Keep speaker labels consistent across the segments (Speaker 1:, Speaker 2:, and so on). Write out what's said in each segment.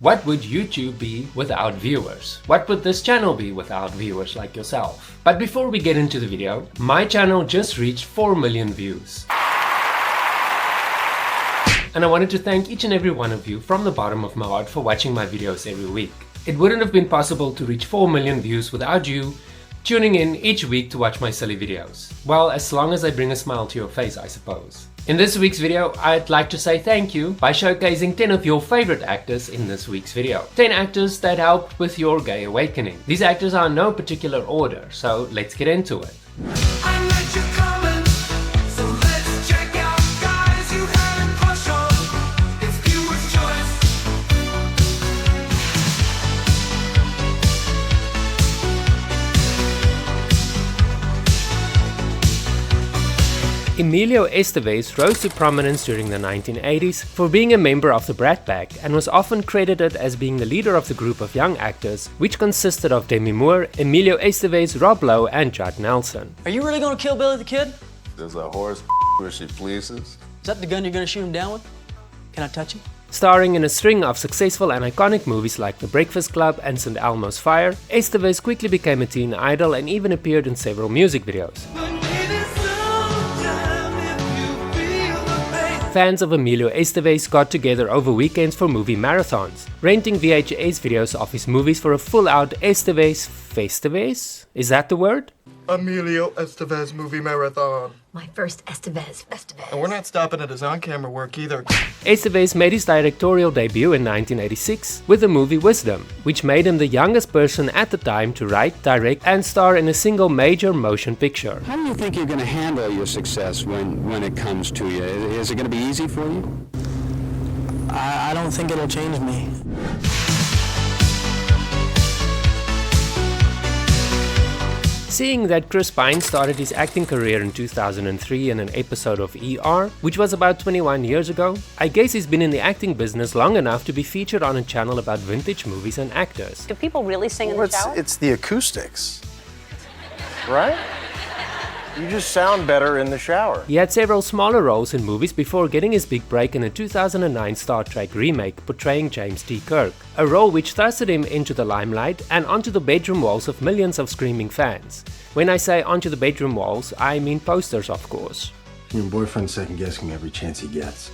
Speaker 1: What would YouTube be without viewers? What would this channel be without viewers like yourself? But before we get into the video, my channel just reached 4 million views. And I wanted to thank each and every one of you from the bottom of my heart for watching my videos every week. It wouldn't have been possible to reach 4 million views without you tuning in each week to watch my silly videos. Well, as long as I bring a smile to your face, I suppose. In this week's video, I'd like to say thank you by showcasing 10 of your favorite actors in this week's video. 10 actors that helped with your gay awakening. These actors are in no particular order, so let's get into it. Emilio Estevez rose to prominence during the 1980s for being a member of the Brat Pack and was often credited as being the leader of the group of young actors, which consisted of Demi Moore, Emilio Estevez, Rob Lowe, and Judd Nelson.
Speaker 2: Are you really gonna kill Billy the Kid?
Speaker 3: There's a horse where she pleases.
Speaker 2: Is that the gun you're gonna shoot him down with? Can I touch him?
Speaker 1: Starring in a string of successful and iconic movies like The Breakfast Club and St. Elmo's Fire, Estevez quickly became a teen idol and even appeared in several music videos. Fans of Emilio Estevez got together over weekends for movie marathons, renting VHS videos of his movies for a full-out Estevez Festivez? Is that the word?
Speaker 4: Emilio Estevez movie marathon.
Speaker 5: My first Estevez.
Speaker 4: And we're not stopping at his on-camera work either.
Speaker 1: Estevez made his directorial debut in 1986 with the movie Wisdom, which made him the youngest person at the time to write, direct, and star in a single major motion picture.
Speaker 6: How do you think you're going to handle your success when it comes to you? Is it going to be easy for you?
Speaker 2: I don't think it'll change me.
Speaker 1: Seeing that Chris Pine started his acting career in 2003 in an episode of ER, which was about 21 years ago, I guess he's been in the acting business long enough to be featured on a channel about vintage movies and actors.
Speaker 7: Do people really sing in the shower?
Speaker 8: It's the acoustics, right? You just sound better in the shower.
Speaker 1: He had several smaller roles in movies before getting his big break in a 2009 Star Trek remake portraying James T. Kirk, a role which thrusted him into the limelight and onto the bedroom walls of millions of screaming fans. When I say onto the bedroom walls, I mean posters, of course.
Speaker 9: Your boyfriend's second-guessing every chance he gets.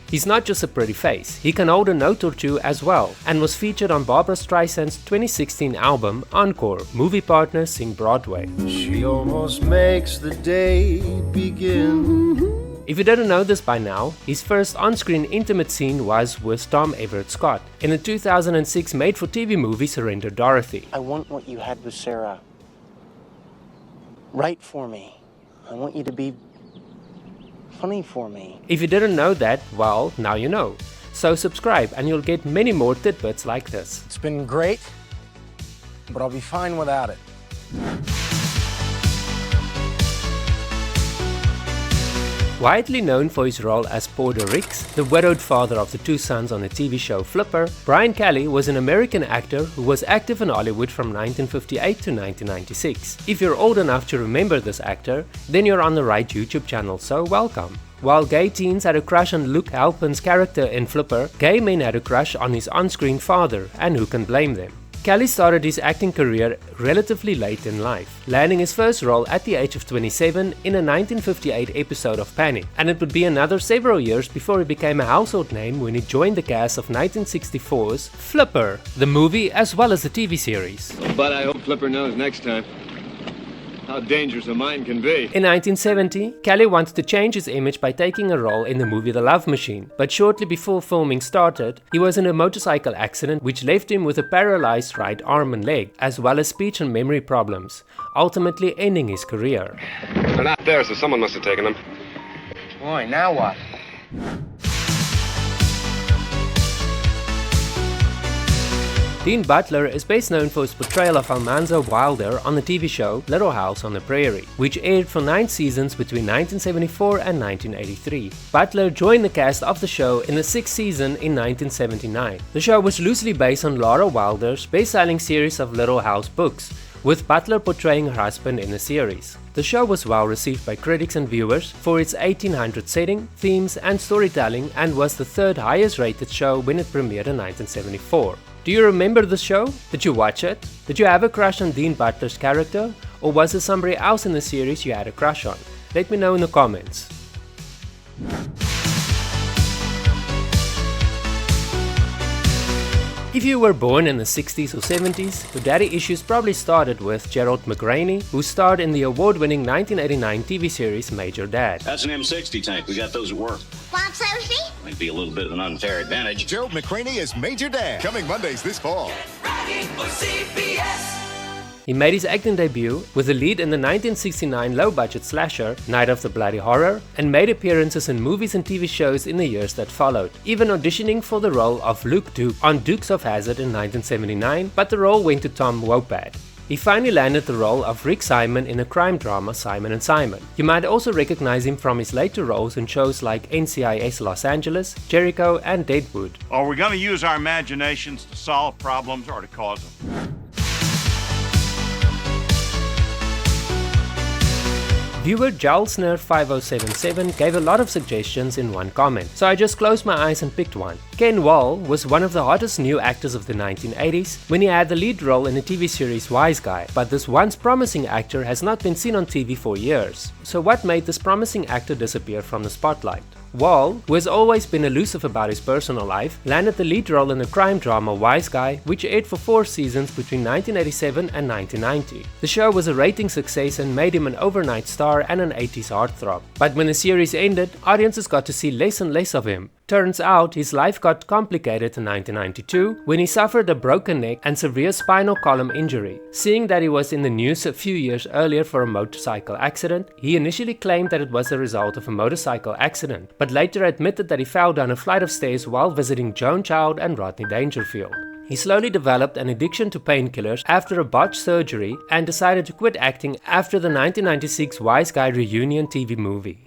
Speaker 1: He's not just a pretty face, he can hold a note or two as well, and was featured on Barbra Streisand's 2016 album Encore, Movie Partners Sing Broadway.
Speaker 8: She almost makes the day begin.
Speaker 1: If you didn't know this by now, his first on-screen intimate scene was with Tom Everett Scott in the 2006 made-for-TV movie Surrender Dorothy.
Speaker 10: I want what you had with Sarah. Right for me. I want you to be funny for me.
Speaker 1: If you didn't know that, well, now you know. So subscribe and you'll get many more tidbits like this.
Speaker 8: It's been great, but I'll be fine without it.
Speaker 1: Widely known for his role as Porter Ricks, the widowed father of the two sons on the TV show Flipper, Brian Kelly was an American actor who was active in Hollywood from 1958 to 1996. If you're old enough to remember this actor, then you're on the right YouTube channel, so welcome. While gay teens had a crush on Luke Halpin's character in Flipper, gay men had a crush on his on-screen father, and who can blame them? Kelly started his acting career relatively late in life, landing his first role at the age of 27 in a 1958 episode of Panic, and it would be another several years before he became a household name when he joined the cast of 1964's Flipper, the movie as well as the TV series.
Speaker 11: But I hope Flipper knows next time how dangerous a mind can be.
Speaker 1: In 1970, Kelly wanted to change his image by taking a role in the movie The Love Machine, but shortly before filming started, he was in a motorcycle accident which left him with a paralyzed right arm and leg, as well as speech and memory problems, ultimately ending his career.
Speaker 11: They're not there, so someone must have taken them.
Speaker 8: Boy, now what?
Speaker 1: Dean Butler is best known for his portrayal of Almanzo Wilder on the TV show Little House on the Prairie, which aired for 9 seasons between 1974 and 1983. Butler joined the cast of the show in the 6th season in 1979. The show was loosely based on Laura Wilder's best-selling series of Little House books, with Butler portraying her husband in the series. The show was well received by critics and viewers for its 1800 setting, themes and storytelling, and was the third highest rated show when it premiered in 1974. Do you remember the show? Did you watch it? Did you have a crush on Dean Butler's character? Or was there somebody else in the series you had a crush on? Let me know in the comments. If you were born in the 60s or 70s, your daddy issues probably started with Gerald McRaney, who starred in the award-winning 1989 TV series Major Dad.
Speaker 5: That's an M60 tank. We got those at work.
Speaker 7: Want Sophie?
Speaker 5: Might be a little bit of an unfair advantage.
Speaker 12: Gerald McRaney as Major Dad, coming Mondays this fall.
Speaker 1: He made his acting debut with a lead in the 1969 low-budget slasher Night of the Bloody Horror, and made appearances in movies and TV shows in the years that followed, even auditioning for the role of Luke Duke on Dukes of Hazzard in 1979, but the role went to Tom Wopat. He finally landed the role of Rick Simon in the crime drama Simon & Simon. You might also recognize him from his later roles in shows like NCIS Los Angeles, Jericho and Deadwood.
Speaker 13: Are we going to use our imaginations to solve problems or to cause them?
Speaker 1: Viewer Jalsner5077 gave a lot of suggestions in one comment, so I just closed my eyes and picked one. Ken Wahl was one of the hottest new actors of the 1980s when he had the lead role in the TV series Wise Guy, but this once promising actor has not been seen on TV for years. So what made this promising actor disappear from the spotlight? Wahl, who has always been elusive about his personal life, landed the lead role in the crime drama Wise Guy, which aired for 4 seasons between 1987 and 1990. The show was a rating success and made him an overnight star and an 80s heartthrob. But when the series ended, audiences got to see less and less of him. Turns out his life got complicated in 1992 when he suffered a broken neck and severe spinal column injury. Seeing that he was in the news a few years earlier for a motorcycle accident, he initially claimed that it was the result of a motorcycle accident, but later admitted that he fell down a flight of stairs while visiting Joan Child and Rodney Dangerfield. He slowly developed an addiction to painkillers after a botched surgery and decided to quit acting after the 1996 Wise Guy reunion TV movie.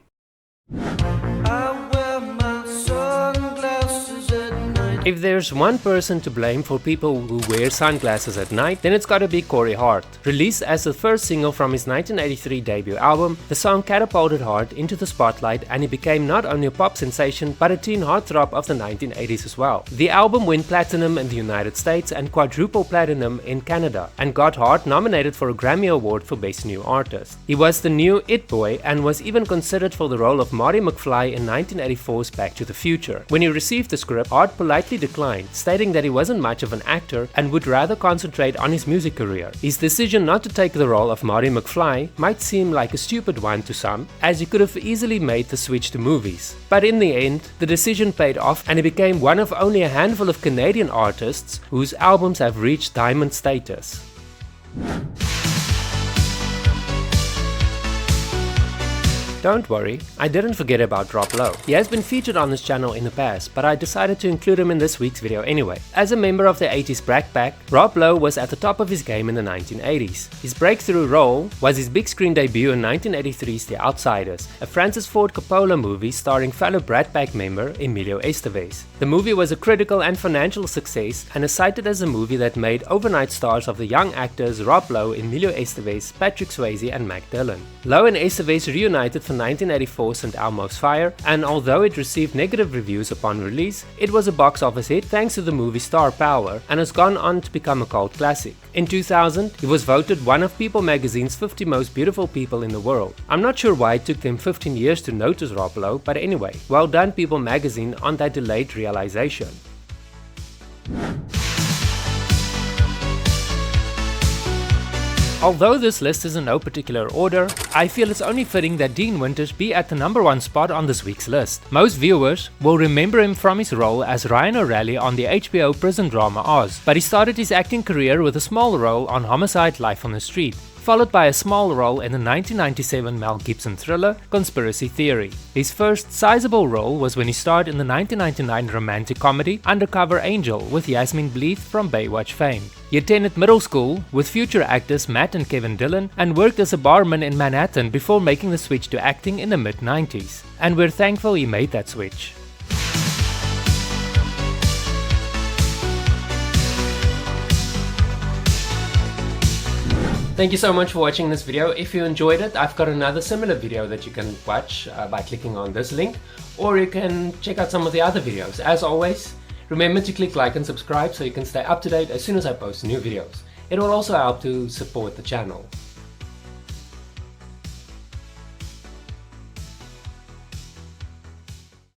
Speaker 1: If there's one person to blame for people who wear sunglasses at night, then it's gotta be Corey Hart. Released as the first single from his 1983 debut album, the song catapulted Hart into the spotlight and he became not only a pop sensation but a teen heartthrob of the 1980s as well. The album went platinum in the United States and quadruple platinum in Canada, and got Hart nominated for a Grammy Award for Best New Artist. He was the new It Boy and was even considered for the role of Marty McFly in 1984's Back to the Future. When he received the script, Hart politely declined, stating that he wasn't much of an actor and would rather concentrate on his music career. His decision not to take the role of Marty McFly might seem like a stupid one to some, as he could have easily made the switch to movies. But in the end, the decision paid off and he became one of only a handful of Canadian artists whose albums have reached diamond status. Don't worry, I didn't forget about Rob Lowe. He has been featured on this channel in the past, but I decided to include him in this week's video anyway. As a member of the 80s Brat Pack, Rob Lowe was at the top of his game in the 1980s. His breakthrough role was his big screen debut in 1983's The Outsiders, a Francis Ford Coppola movie starring fellow Brat Pack member Emilio Estevez. The movie was a critical and financial success and is cited as a movie that made overnight stars of the young actors Rob Lowe, Emilio Estevez, Patrick Swayze and Mac Dillon. Lowe and Estevez reunited for 1984 St. Elmo's Fire, and although it received negative reviews upon release, it was a box office hit thanks to the movie's star power and has gone on to become a cult classic. In 2000, he was voted one of People magazine's 50 most beautiful people in the world. I'm not sure why it took them 15 years to notice Rob Lowe, but anyway, well done People magazine on that delayed realization. Although this list is in no particular order, I feel it's only fitting that Dean Winters be at the #1 spot on this week's list. Most viewers will remember him from his role as Ryan O'Reilly on the HBO prison drama Oz, but he started his acting career with a small role on Homicide: Life on the Street, followed by a small role in the 1997 Mel Gibson thriller Conspiracy Theory. His first sizable role was when he starred in the 1999 romantic comedy Undercover Angel with Yasmin Bleeth from Baywatch fame. He attended middle school with future actors Matt and Kevin Dillon and worked as a barman in Manhattan before making the switch to acting in the mid-90s. And we're thankful he made that switch. Thank you so much for watching this video. If you enjoyed it, I've got another similar video that you can watch by clicking on this link, or you can check out some of the other videos. As always, remember to click like and subscribe so you can stay up to date as soon as I post new videos. It will also help to support the channel.